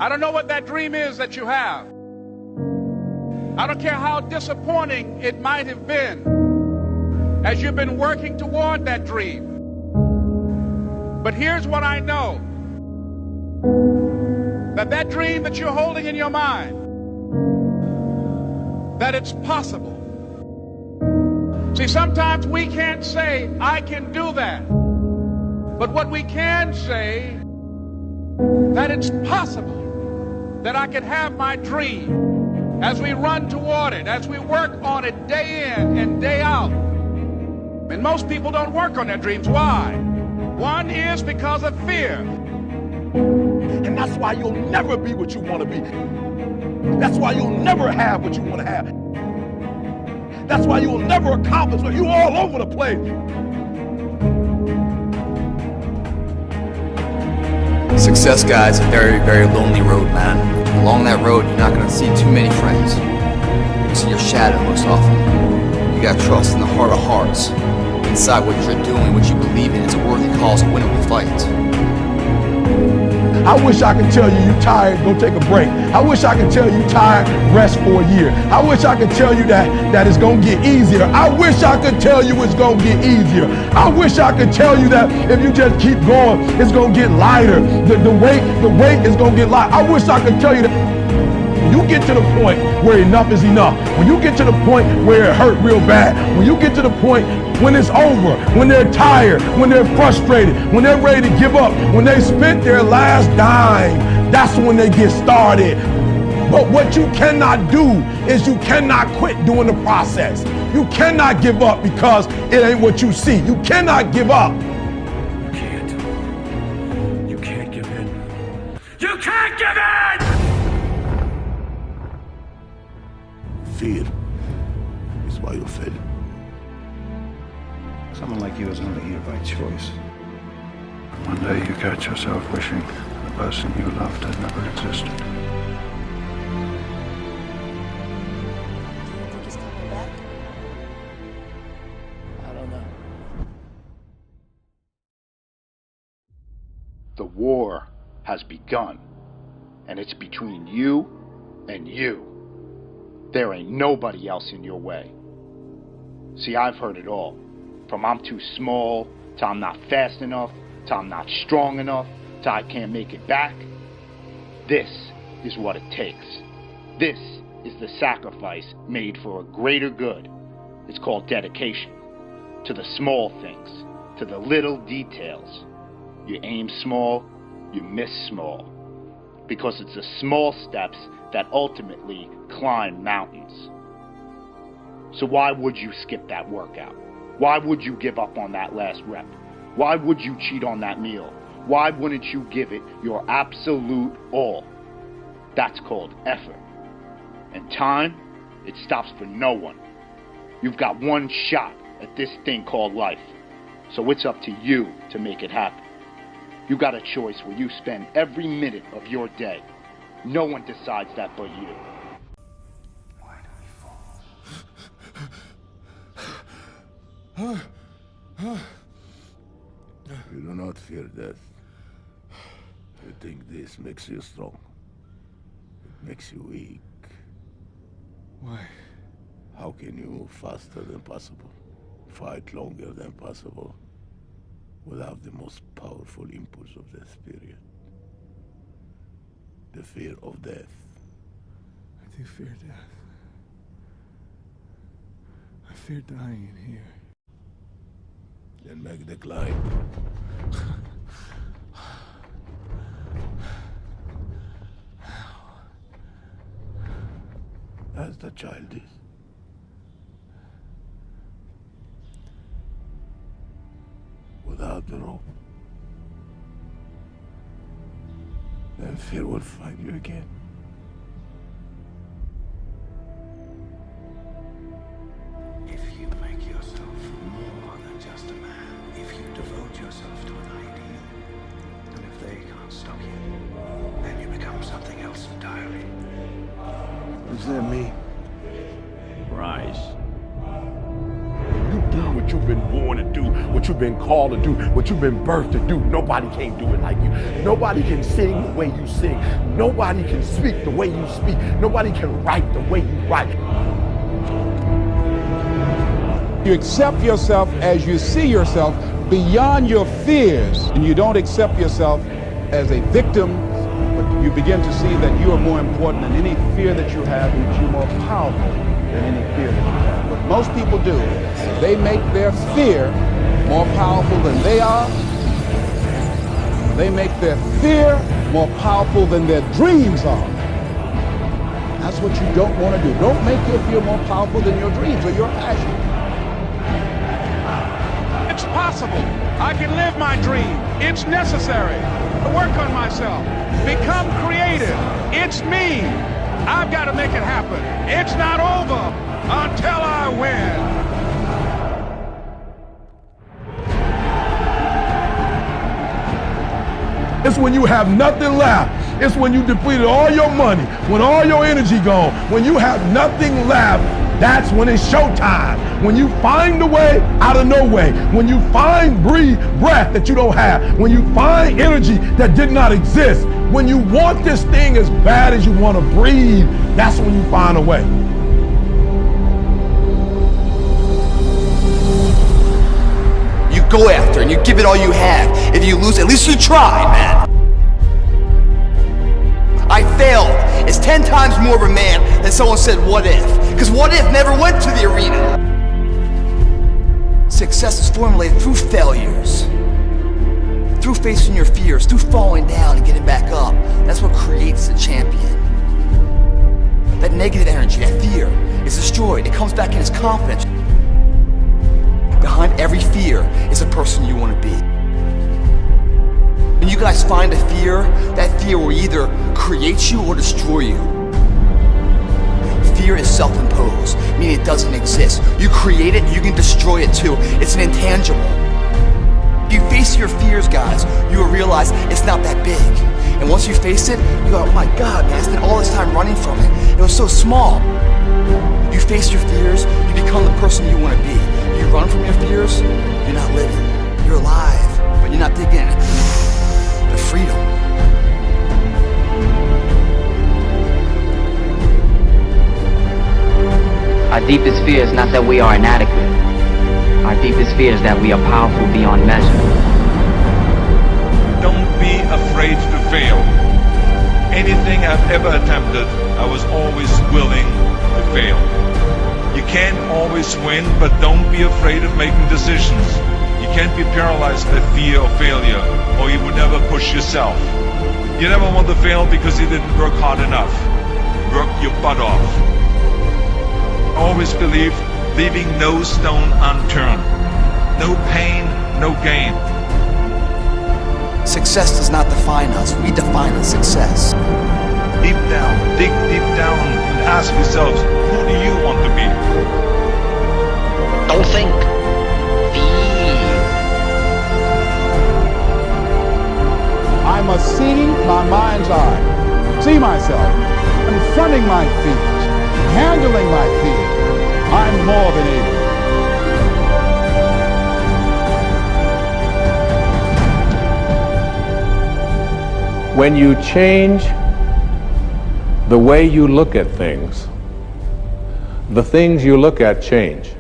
I don't know what that dream is that you have. I don't care how disappointing it might have been as you've been working toward that dream. But here's what I know. That dream that you're holding in your mind, that it's possible. See, sometimes we can't say, I can do that. But what we can say, that it's possible that I can have my dream as we run toward it, as we work on it day in and day out. And most people don't work on their dreams. Why? One is because of fear. And that's why you'll never be what you want to be. That's why you'll never have what you want to have. That's why you'll never accomplish what you're all over the place. Success, guys, a very, very lonely road, man. Along that road, you're not going to see too many friends. You see your shadow most often. You got to trust in the heart of hearts. Inside what you're doing, what you believe in, is a worthy cause, a winnable fight. I wish I could tell you you're tired, go take a break. I wish I could tell you you're tired, rest for a year. I wish I could tell you that it's going to get easier. I wish I could tell you it's going to get easier. I wish I could tell you that if you just keep going, it's going to get lighter. The weight is going to get light. I wish I could tell you that. When you get to the point where enough is enough, when you get to the point where it hurt real bad, when you get to the point when it's over, when they're tired, when they're frustrated, when they're ready to give up, when they spent their last dime, that's when they get started. But what you cannot do is you cannot quit doing the process. You cannot give up because it ain't what you see. You cannot give up. You can't. You can't give in. You can't give in! Fear is why you fail. Someone like you is only here by choice. One day you catch yourself wishing the person you loved had never existed. Do you think he's coming back? I don't know. The war has begun, and it's between you and you. There ain't nobody else in your way. See, I've heard it all. From I'm too small, to I'm not fast enough, to I'm not strong enough, to I can't make it back. This is what it takes. This is the sacrifice made for a greater good. It's called dedication. To the small things, to the little details. You aim small, you miss small. Because it's the small steps that ultimately climb mountains. So why would you skip that workout? Why would you give up on that last rep? Why would you cheat on that meal? Why wouldn't you give it your absolute all? That's called effort. And time, it stops for no one. You've got one shot at this thing called life. So it's up to you to make it happen. You got a choice where you spend every minute of your day. No one decides that but you. Why do we fall? You do not fear death. You think this makes you strong. It makes you weak. Why? How can you move faster than possible? Fight longer than possible? Without the most powerful impulse of the spirit. The fear of death. I do fear death. I fear dying in here. Then make the climb. As the child is. Without the rope. Then fear will find you again. If you make yourself more than just a man, if you devote yourself to an ideal, and if they can't stop you, then you become something else entirely. What does that mean? Rise. You do what you've been born to do, what what you've been called to do, what you've been birthed to do. Nobody can do it like you. Nobody can sing the way you sing. Nobody can speak the way you speak. Nobody can write the way you write. You accept yourself as you see yourself beyond your fears, and you don't accept yourself as a victim, but you begin to see that you are more important than any fear that you have, and that you're more powerful than any fear that you have. What most people do, they make their fear more powerful than they are. They make their fear more powerful than their dreams are. That's what you don't want to do. Don't make your fear more powerful than your dreams or your passion. It's possible. I can live my dream. It's necessary to work on myself. Become creative. It's me. I've got to make it happen. It's not over until I win. It's when you have nothing left. It's when you depleted all your money, when all your energy gone, when you have nothing left. That's when it's showtime. When you find a way out of no way. When you find breath that you don't have. When you find energy that did not exist. When you want this thing as bad as you want to breathe, that's when you find a way. You go after and you give it all you have. If you lose, at least you tried, man. I failed. It's 10 times more of a man than someone said, what if? Because what if never went to the arena. Success is formulated through failures. Through facing your fears, through falling down and getting back up. That's what creates a champion. That negative energy, that fear, is destroyed. It comes back in as confidence. Behind every fear is a person you want to be. When you guys find a fear, that fear will either create you or destroy you. Fear is self-imposed, meaning it doesn't exist. You create it, you can destroy it too. It's an intangible. If you face your fears, guys, you will realize it's not that big. And once you face it, you go, oh my God, man, I spent all this time running from it. It was so small. You face your fears, you become the person you want to be. You run from your fears, you're not living. You're alive, but you're not digging the freedom. Our deepest fear is not that we are inadequate. Our deepest fear is that we are powerful beyond measure. Don't be afraid to fail. Anything I've ever attempted, I was always willing to fail. You can't always win, but don't be afraid of making decisions. You can't be paralyzed by fear of failure, or you would never push yourself. You never want to fail because you didn't work hard enough. Work your butt off. Always believe, leaving no stone unturned. No pain, no gain. Success does not define us. We define the success. Deep down, dig deep down and ask yourselves, who do you want to be? Don't think. I must see my mind's eye, see myself, confronting my fears, handling my fears. I'm more than able. When you change the way you look at things, the things you look at change.